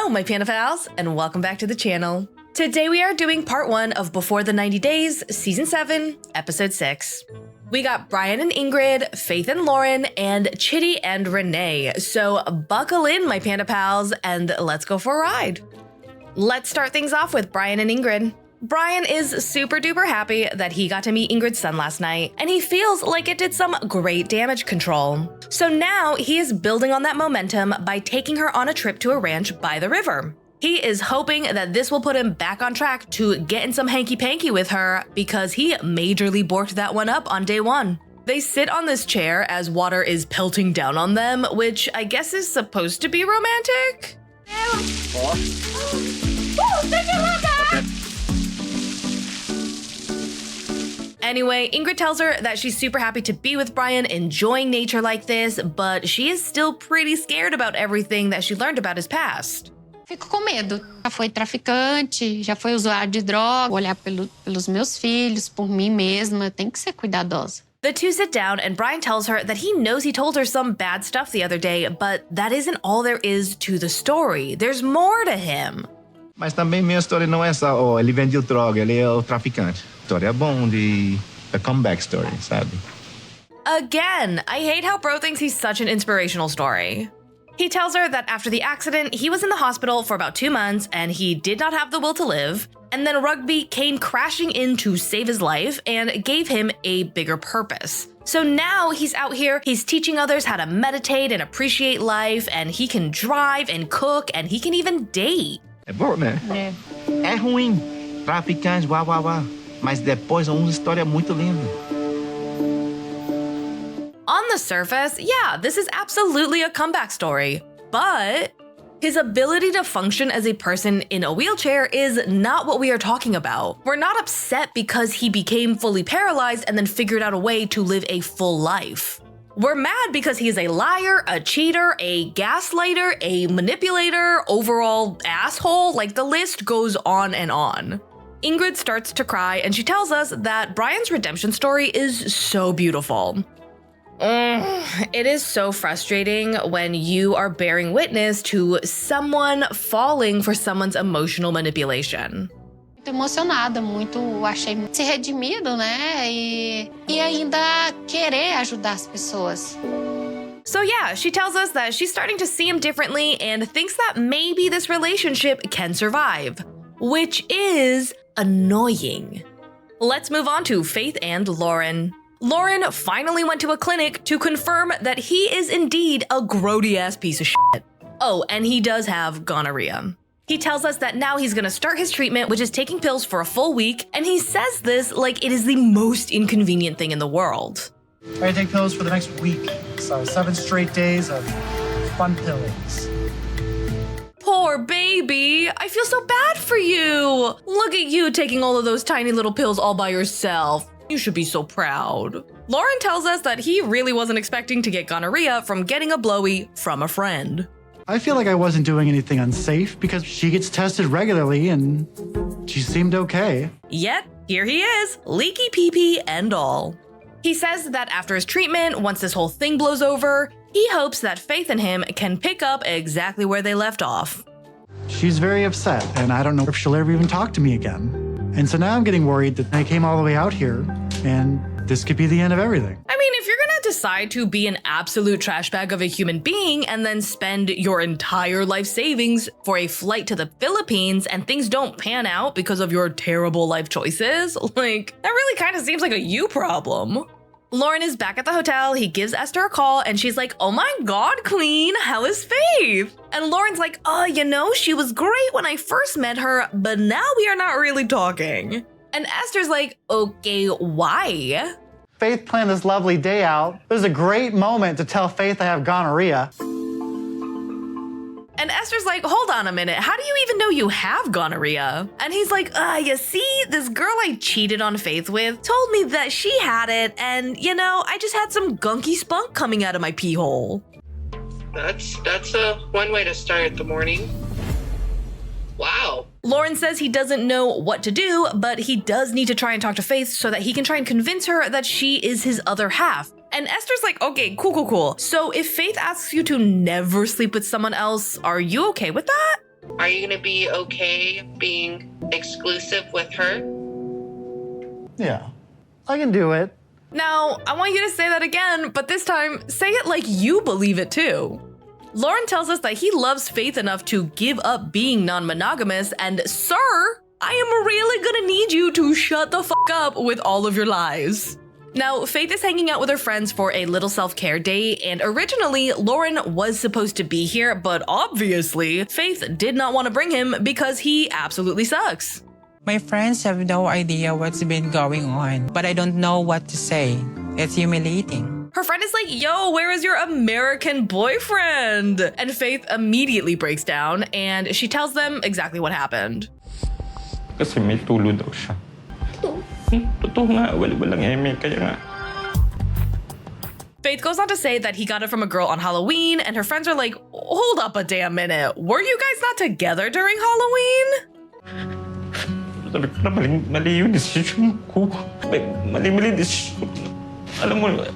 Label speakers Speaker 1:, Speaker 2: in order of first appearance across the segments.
Speaker 1: Hello, my Panda pals, and welcome back to the channel. Today we are doing part 1 of Before the 90 Days, Season 7, Episode 6. We got Brian and Ingrid, Faith and Loren, and Chidi and Rayne. So buckle in, my Panda pals, and let's go for a ride. Let's start things off with Brian and Ingrid. Brian is super duper happy that he got to meet Ingrid's son last night, and he feels like it did some great damage control. So now he is building on that momentum by taking her on a trip to a ranch by the river. He is hoping that this will put him back on track to get in some hanky-panky with her because he majorly borked that one up on day 1. They sit on this chair as water is pelting down on them, which I guess is supposed to be romantic? Anyway, Ingrid tells her that she's super happy to be with Brian, enjoying nature like this, but she is still pretty scared about everything that she learned about his past.
Speaker 2: Fico com medo. Já foi traficante, já foi usuário de droga, olhar pelos meus filhos, por mim mesma, tem que ser cuidadosa.
Speaker 1: The two sit down and Brian tells her that he knows he told her some bad stuff the other day, but that isn't all there is to the story. There's more to him.
Speaker 3: Mas também minha história não é só, ele vendeu droga, ele é o traficante. História bom de a comeback story, sabe?
Speaker 1: Again, I hate how bro thinks he's such an inspirational story. He tells her that after the accident, he was in the hospital for about 2 months and he did not have the will to live. And then rugby came crashing in to save his life and gave him a bigger purpose. So now he's out here, he's teaching others how to meditate and appreciate life, and he can drive and cook and he can even date.
Speaker 3: É bom, né? É ruim. Traficante, uau. Mas depois uma história muito linda.
Speaker 1: On the surface, yeah, this is absolutely a comeback story, but his ability to function as a person in a wheelchair is not what we are talking about. We're not upset because he became fully paralyzed and then figured out a way to live a full life. We're mad because he is a liar, a cheater, a gaslighter, a manipulator, overall asshole, like the list goes on and on. Ingrid starts to cry and she tells us that Brian's redemption story is so beautiful. It is so frustrating when you are bearing witness to someone falling for someone's emotional manipulation.
Speaker 2: Muito emocionada, achei se redimido, né? E ainda querer ajudar as pessoas.
Speaker 1: So yeah, she tells us that she's starting to see him differently and thinks that maybe this relationship can survive, which is annoying. Let's move on to Faith and Loren. Loren finally went to a clinic to confirm that he is indeed a grody-ass piece of shit. Oh, and he does have gonorrhea. He tells us that now he's gonna start his treatment, which is taking pills for a full week, and he says this like it is the most inconvenient thing in the world.
Speaker 4: I take pills for the next week, so 7 straight days of fun pillings.
Speaker 1: Poor baby, I feel so bad for you. Look at you taking all of those tiny little pills all by yourself. You should be so proud. Loren tells us that he really wasn't expecting to get gonorrhea from getting a blowy from a friend.
Speaker 4: I feel like I wasn't doing anything unsafe because she gets tested regularly and she seemed okay.
Speaker 1: Yet, here he is, leaky pee-pee and all. He says that after his treatment, once this whole thing blows over, he hopes that Faith and him can pick up exactly where they left off.
Speaker 4: She's very upset, and I don't know if she'll ever even talk to me again. And so now I'm getting worried that I came all the way out here, and this could be the end of everything.
Speaker 1: I mean, if you're gonna decide to be an absolute trash bag of a human being and then spend your entire life savings for a flight to the Philippines and things don't pan out because of your terrible life choices, like, that really kind of seems like a you problem. Loren is back at the hotel, he gives Esther a call, and she's like, oh my god, queen, how is Faith? And Loren's like, she was great when I first met her, but now we are not really talking. And Esther's like, okay, why?
Speaker 4: Faith planned this lovely day out. It was a great moment to tell Faith I have gonorrhea.
Speaker 1: And Esther's like, hold on a minute, how do you even know you have gonorrhea? And he's like, you see, this girl I cheated on Faith with told me that she had it, and, I just had some gunky spunk coming out of my pee hole.
Speaker 5: That's one way to start the morning. Wow.
Speaker 1: Loren says he doesn't know what to do, but he does need to try and talk to Faith so that he can try and convince her that she is his other half. And Esther's like, okay, cool. So if Faith asks you to never sleep with someone else, are you okay with that?
Speaker 5: Are you going to be okay being exclusive with her?
Speaker 4: Yeah, I can do it.
Speaker 1: Now, I want you to say that again, but this time, say it like you believe it too. Loren tells us that he loves Faith enough to give up being non-monogamous, and sir, I am really gonna need you to shut the fuck up with all of your lies. Now, Faith is hanging out with her friends for a little self-care day, and originally, Loren was supposed to be here, but obviously, Faith did not want to bring him because he absolutely sucks.
Speaker 6: My friends have no idea what's been going on, but I don't know what to say. It's humiliating.
Speaker 1: Her friend is like, yo, where is your American boyfriend? And Faith immediately breaks down, and she tells them exactly what happened.
Speaker 7: Kasi may tulo daw siya. Totoo nga, walang eme, kaya nga.
Speaker 1: Faith goes on to say that he got it from a girl on Halloween, and her friends are like, hold up a damn minute. Were you guys not together during Halloween?
Speaker 7: Mali yung desisyon ko. Mali desisyon. Alam mo,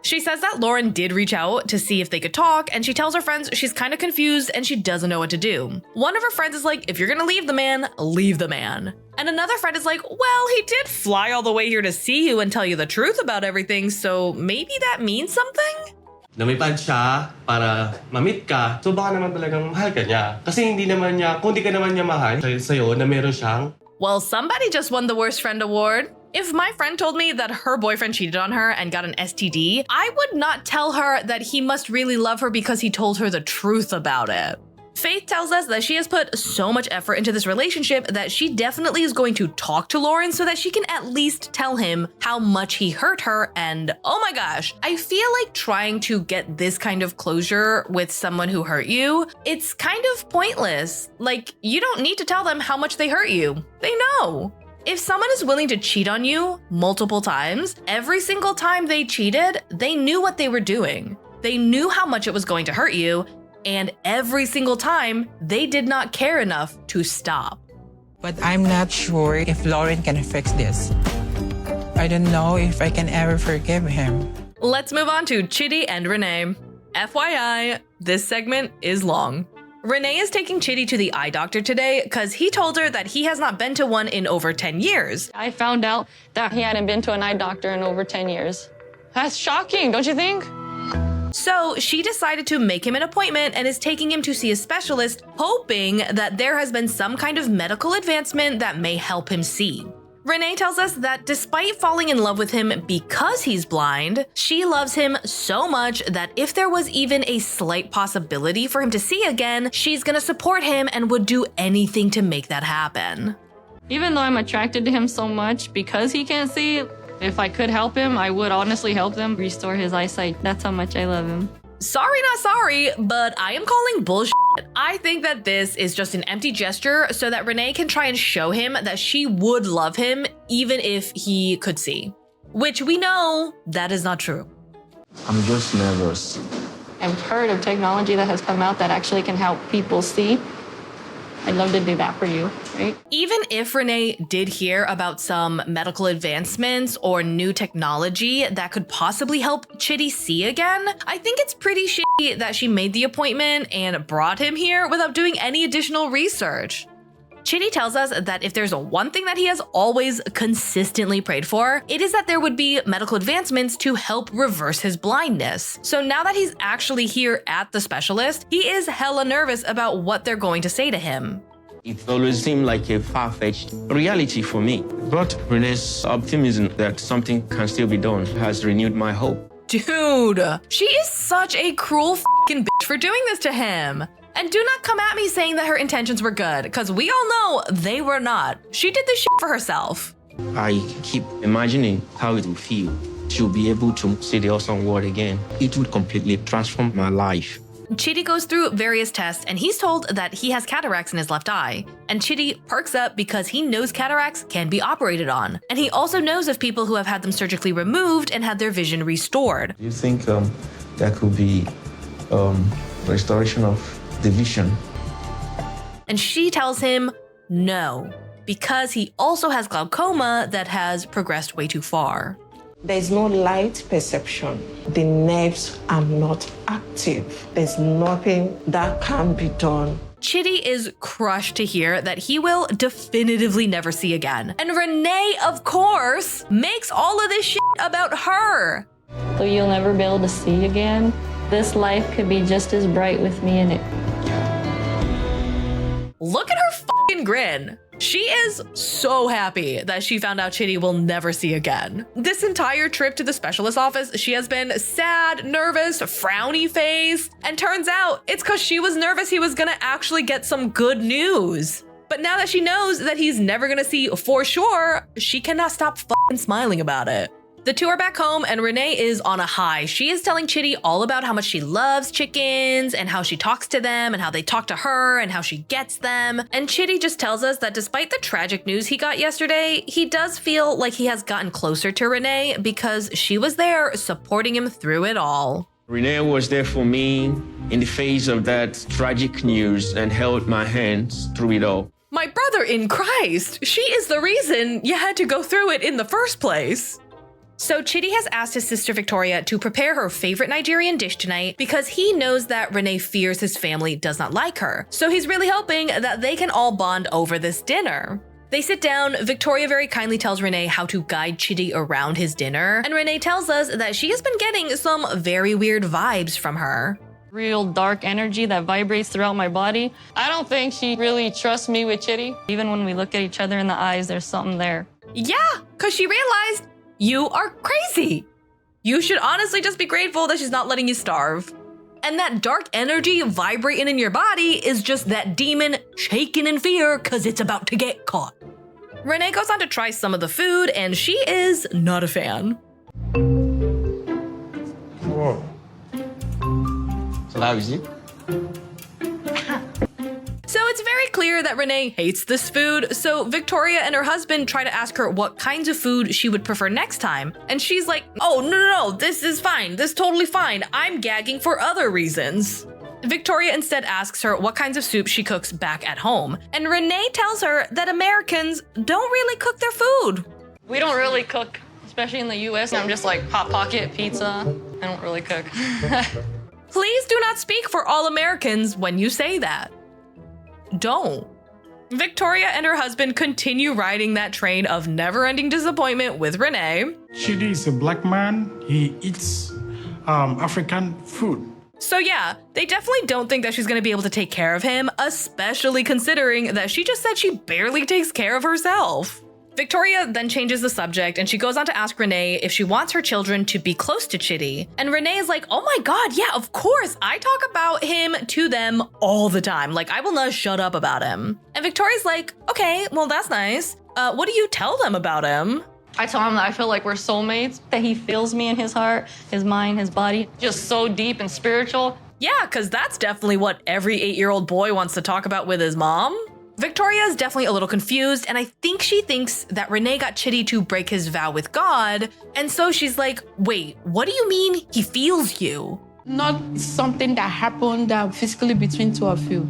Speaker 1: She says that Loren did reach out to see if they could talk, and she tells her friends she's kind of confused and she doesn't know what to do. One of her friends is like, if you're gonna leave the man, leave the man. And another friend is like, well, he did fly all the way here to see you and tell you the truth about everything, so maybe that means something?
Speaker 8: Lumipad siya para ma-meet ka. So baka naman talagang mahal ka niya. Kasi hindi naman niya, kung di ka naman niya mahal sa'yo na meron siyang...
Speaker 1: Well, somebody just won the Worst Friend Award. If my friend told me that her boyfriend cheated on her and got an STD, I would not tell her that he must really love her because he told her the truth about it. Faith tells us that she has put so much effort into this relationship that she definitely is going to talk to Loren so that she can at least tell him how much he hurt her, and oh my gosh, I feel like trying to get this kind of closure with someone who hurt you, it's kind of pointless. Like, you don't need to tell them how much they hurt you. They know. If someone is willing to cheat on you multiple times, every single time they cheated, they knew what they were doing. They knew how much it was going to hurt you, and every single time, they did not care enough to stop.
Speaker 6: But I'm not sure if Loren can fix this. I don't know if I can ever forgive him.
Speaker 1: Let's move on to Chidi and Renee. FYI, this segment is long. Renee is taking Chidi to the eye doctor today because he told her that he has not been to one in over 10 years.
Speaker 9: I found out that he hadn't been to an eye doctor in over 10 years. That's shocking, don't you think?
Speaker 1: So she decided to make him an appointment and is taking him to see a specialist, hoping that there has been some kind of medical advancement that may help him see. Renee tells us that despite falling in love with him because he's blind, she loves him so much that if there was even a slight possibility for him to see again, she's gonna support him and would do anything to make that happen.
Speaker 9: Even though I'm attracted to him so much because he can't see, if I could help him, I would honestly help him restore his eyesight. That's how much I love him.
Speaker 1: Sorry, not sorry, but I am calling bullshit. I think that this is just an empty gesture so that Renee can try and show him that she would love him even if he could see. Which we know that is not true.
Speaker 3: I'm just nervous.
Speaker 9: I've heard of technology that has come out that actually can help people see. I'd love to do that for you, right?
Speaker 1: Even if Renee did hear about some medical advancements or new technology that could possibly help Chidi see again, I think it's pretty shitty that she made the appointment and brought him here without doing any additional research. Chidi tells us that if there's one thing that he has always consistently prayed for, it is that there would be medical advancements to help reverse his blindness. So now that he's actually here at the specialist, he is hella nervous about what they're going to say to him.
Speaker 10: It always seemed like a far-fetched reality for me. But Renee's optimism that something can still be done has renewed my hope.
Speaker 1: Dude, she is such a cruel f***ing bitch for doing this to him. And do not come at me saying that her intentions were good, because we all know they were not. She did this shit for herself.
Speaker 10: I keep imagining how it would feel to be able to see the awesome world again. It would completely transform my life.
Speaker 1: Chidi goes through various tests, and he's told that he has cataracts in his left eye. And Chidi perks up because he knows cataracts can be operated on. And he also knows of people who have had them surgically removed and had their vision restored.
Speaker 3: Do you think there could be restoration of the vision?
Speaker 1: And she tells him no, because he also has glaucoma that has progressed way too far.
Speaker 11: There's no light perception. The nerves are not active. There's nothing that can be done.
Speaker 1: Chidi is crushed to hear that he will definitively never see again. And Renee, of course, makes all of this shit about her.
Speaker 9: So you'll never be able to see again? This life could be just as bright with me in it.
Speaker 1: Look at her fucking grin. She is so happy that she found out Chidi will never see again. This entire trip to the specialist office, she has been sad, nervous, frowny faced, and turns out it's because she was nervous he was gonna actually get some good news. But now that she knows that he's never gonna see for sure, she cannot stop fucking smiling about it. The two are back home and Renee is on a high. She is telling Chidi all about how much she loves chickens and how she talks to them and how they talk to her and how she gets them. And Chidi just tells us that despite the tragic news he got yesterday, he does feel like he has gotten closer to Renee because she was there supporting him through it all.
Speaker 10: Renee was there for me in the face of that tragic news and held my hands through it all.
Speaker 1: My brother in Christ, she is the reason you had to go through it in the first place. So Chidi has asked his sister Victoria to prepare her favorite Nigerian dish tonight because he knows that Renee fears his family does not like her. So he's really hoping that they can all bond over this dinner. They sit down, Victoria very kindly tells Renee how to guide Chidi around his dinner, and Renee tells us that she has been getting some very weird vibes from her.
Speaker 9: Real dark energy that vibrates throughout my body. I don't think she really trusts me with Chidi. Even when we look at each other in the eyes, there's something there.
Speaker 1: Yeah, because she realized you are crazy. You should honestly just be grateful that she's not letting you starve. And that dark energy vibrating in your body is just that demon shaking in fear because it's about to get caught. Renee goes on to try some of the food and she is not a fan.
Speaker 7: Whoa.
Speaker 10: So how is it?
Speaker 1: So it's very clear that Renee hates this food, so Victoria and her husband try to ask her what kinds of food she would prefer next time. And she's like, oh, no, this is fine. This is totally fine. I'm gagging for other reasons. Victoria instead asks her what kinds of soup she cooks back at home. And Renee tells her that Americans don't really cook their food.
Speaker 9: We don't really cook, especially in the US. I'm just like Hot Pocket, pizza. I don't really cook.
Speaker 1: Please do not speak for all Americans when you say that. Don't. Victoria and her husband continue riding that train of never-ending disappointment with Renee.
Speaker 12: Chidi is a black man. He eats African food.
Speaker 1: So yeah, they definitely don't think that she's gonna be able to take care of him, especially considering that she just said she barely takes care of herself. Victoria then changes the subject and she goes on to ask Renee if she wants her children to be close to Chidi. And Renee is like, oh my God, yeah, of course. I talk about him to them all the time. Like, I will not shut up about him. And Victoria's like, okay, well, that's nice. What do you tell them about him?
Speaker 9: I tell him that I feel like we're soulmates, that he feels me in his heart, his mind, his body, just so deep and spiritual.
Speaker 1: Yeah, because that's definitely what every 8-year-old boy wants to talk about with his mom. Victoria is definitely a little confused, and I think she thinks that Renee got Chidi to break his vow with God, and so she's like, wait, what do you mean he feels you?
Speaker 11: Not something that happened physically between two of you.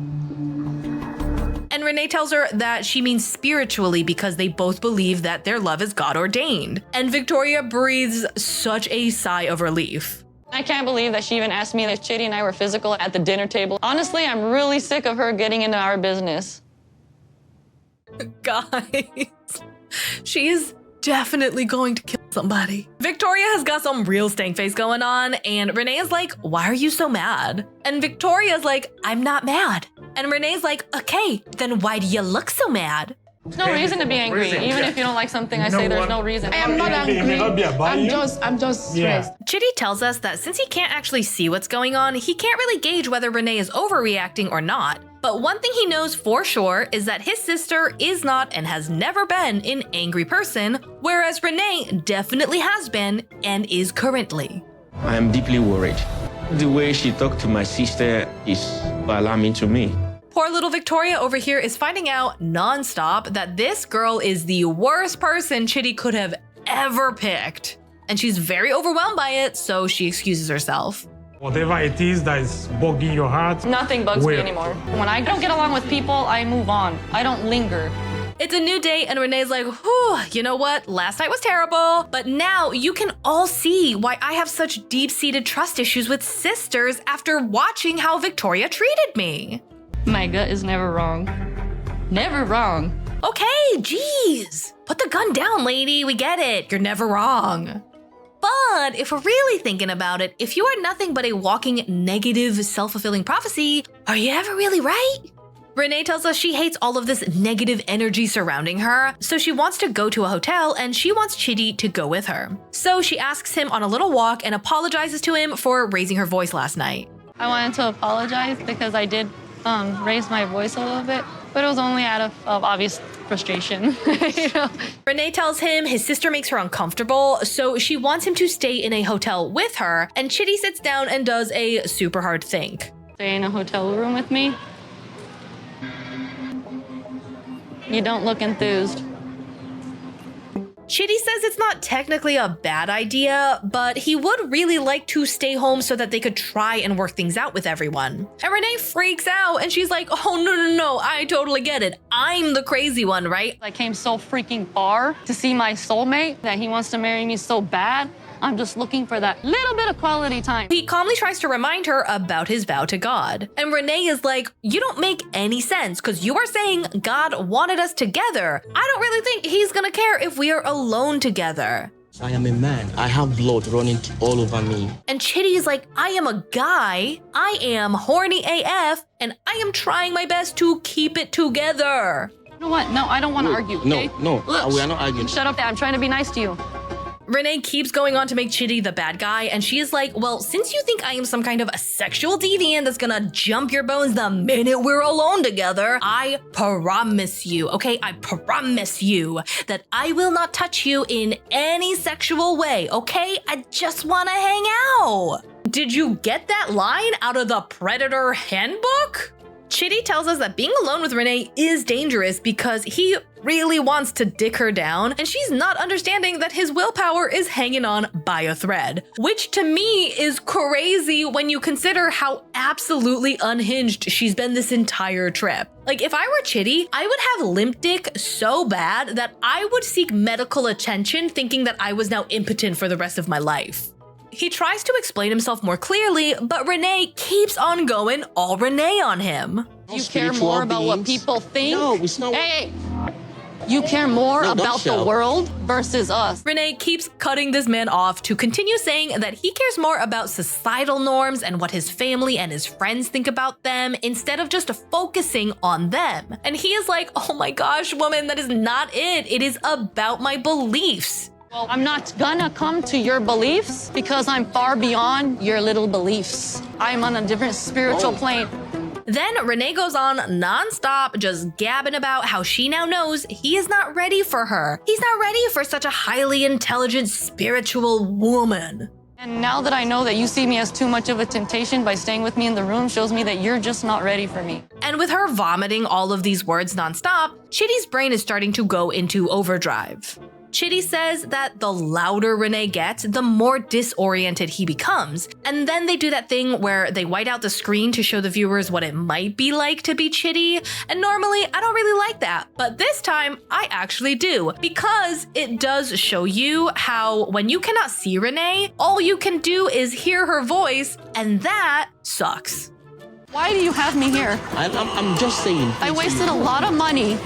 Speaker 1: And Renee tells her that she means spiritually because they both believe that their love is God ordained. And Victoria breathes such a sigh of relief.
Speaker 9: I can't believe that she even asked me if Chidi and I were physical at the dinner table. Honestly, I'm really sick of her getting into our business.
Speaker 1: Guys, she is definitely going to kill somebody. Victoria has got some real stank face going on, and Renee is like, why are you so mad? And Victoria's like, I'm not mad. And Renee's like, okay, then why do you look so mad?
Speaker 9: There's no reason to be angry. Even if you don't like something I say, there's no reason.
Speaker 11: I am not angry. I'm just stressed.
Speaker 1: Chidi tells us that since he can't actually see what's going on, he can't really gauge whether Renee is overreacting or not. But one thing he knows for sure is that his sister is not and has never been an angry person, whereas Renee definitely has been and is currently.
Speaker 10: I am deeply worried. The way she talked to my sister is alarming to me.
Speaker 1: Poor little Victoria over here is finding out nonstop that this girl is the worst person Chidi could have ever picked. And she's very overwhelmed by it, so she excuses herself.
Speaker 12: Whatever it is that is bugging your heart.
Speaker 9: Nothing bugs me anymore. When I don't get along with people, I move on. I don't linger.
Speaker 1: It's a new day and Renee's like, whew, you know what? Last night was terrible, but now you can all see why I have such deep-seated trust issues with sisters after watching how Victoria treated me.
Speaker 9: My gut is never wrong. Never wrong.
Speaker 1: Okay, geez. Put the gun down, lady. We get it. You're never wrong. But if we're really thinking about it, if you are nothing but a walking negative self-fulfilling prophecy, are you ever really right? Renee tells us she hates all of this negative energy surrounding her, so she wants to go to a hotel and she wants Chidi to go with her. So she asks him on a little walk and apologizes to him for raising her voice last night.
Speaker 9: I wanted to apologize because I did raise my voice a little bit, but it was only out of obvious frustration. You know?
Speaker 1: Renee tells him his sister makes her uncomfortable, so she wants him to stay in a hotel with her, and Chidi sits down and does a super hard think.
Speaker 9: Stay in a hotel room with me? You don't look enthused.
Speaker 1: Chidi says it's not technically a bad idea, but he would really like to stay home so that they could try and work things out with everyone. And Renee freaks out and she's like, oh, no, I totally get it. I'm the crazy one, right?
Speaker 9: I came so freaking far to see my soulmate that he wants to marry me so bad. I'm just looking for that little bit of quality time.
Speaker 1: He calmly tries to remind her about his vow to God. And Renee is like, you don't make any sense because you are saying God wanted us together. I don't really think he's gonna care if we are alone together.
Speaker 13: I am a man. I have blood running all over me.
Speaker 1: And Chidi is like, I am a guy. I am horny AF, and I am trying my best to keep it together.
Speaker 9: You know what? No, I don't want to argue, okay?
Speaker 13: No, we are not arguing.
Speaker 9: Shut up. I'm trying to be nice to you.
Speaker 1: Renee keeps going on to make Chidi the bad guy, and she is like, well, since you think I am some kind of a sexual deviant that's gonna jump your bones the minute we're alone together, I promise you, okay? I promise you that I will not touch you in any sexual way, okay? I just wanna hang out. Did you get that line out of the Predator handbook? Chidi tells us that being alone with Renee is dangerous because he really wants to dick her down, and she's not understanding that his willpower is hanging on by a thread, which to me is crazy when you consider how absolutely unhinged she's been this entire trip. Like, if I were Chidi, I would have limp dick so bad that I would seek medical attention thinking that I was now impotent for the rest of my life. He tries to explain himself more clearly, but Renee keeps on going all Renee on him.
Speaker 9: You care more about what people think?
Speaker 13: No, it's not.
Speaker 9: Hey! You care more about the world versus us.
Speaker 1: Renee keeps cutting this man off to continue saying that he cares more about societal norms and what his family and his friends think about them instead of just focusing on them. And he is like, oh my gosh, woman, that is not it. It is about my beliefs.
Speaker 9: Well, I'm not gonna come to your beliefs because I'm far beyond your little beliefs. I'm on a different spiritual plane.
Speaker 1: Then Renee goes on nonstop, just gabbing about how she now knows he is not ready for her. He's not ready for such a highly intelligent, spiritual woman.
Speaker 9: And now that I know that you see me as too much of a temptation by staying with me in the room shows me that you're just not ready for me.
Speaker 1: And with her vomiting all of these words nonstop, Chidi's brain is starting to go into overdrive. Chidi says that the louder Renee gets, the more disoriented he becomes. And then they do that thing where they white out the screen to show the viewers what it might be like to be Chidi. And normally, I don't really like that. But this time, I actually do. Because it does show you how when you cannot see Renee, all you can do is hear her voice, and that sucks.
Speaker 9: Why do you have me here?
Speaker 13: I'm just saying.
Speaker 9: I wasted a lot of money,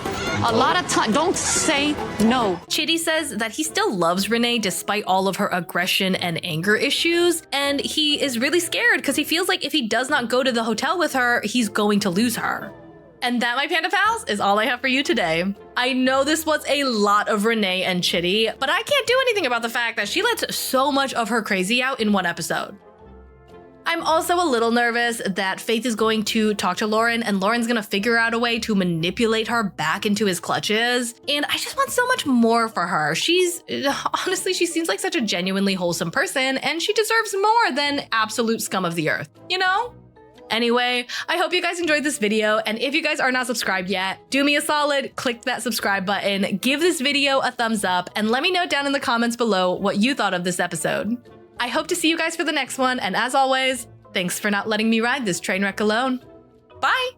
Speaker 9: a lot of time. Don't say no.
Speaker 1: Chidi says that he still loves Renee despite all of her aggression and anger issues, and he is really scared because he feels like if he does not go to the hotel with her, he's going to lose her. And that, my Panda Pals, is all I have for you today. I know this was a lot of Renee and Chidi, but I can't do anything about the fact that she lets so much of her crazy out in one episode. I'm also a little nervous that Faith is going to talk to Loren and Loren's gonna figure out a way to manipulate her back into his clutches. And I just want so much more for her. Honestly, she seems like such a genuinely wholesome person and she deserves more than absolute scum of the earth, you know? Anyway, I hope you guys enjoyed this video, and if you guys are not subscribed yet, do me a solid, click that subscribe button, give this video a thumbs up, and let me know down in the comments below what you thought of this episode. I hope to see you guys for the next one, and as always, thanks for not letting me ride this train wreck alone. Bye!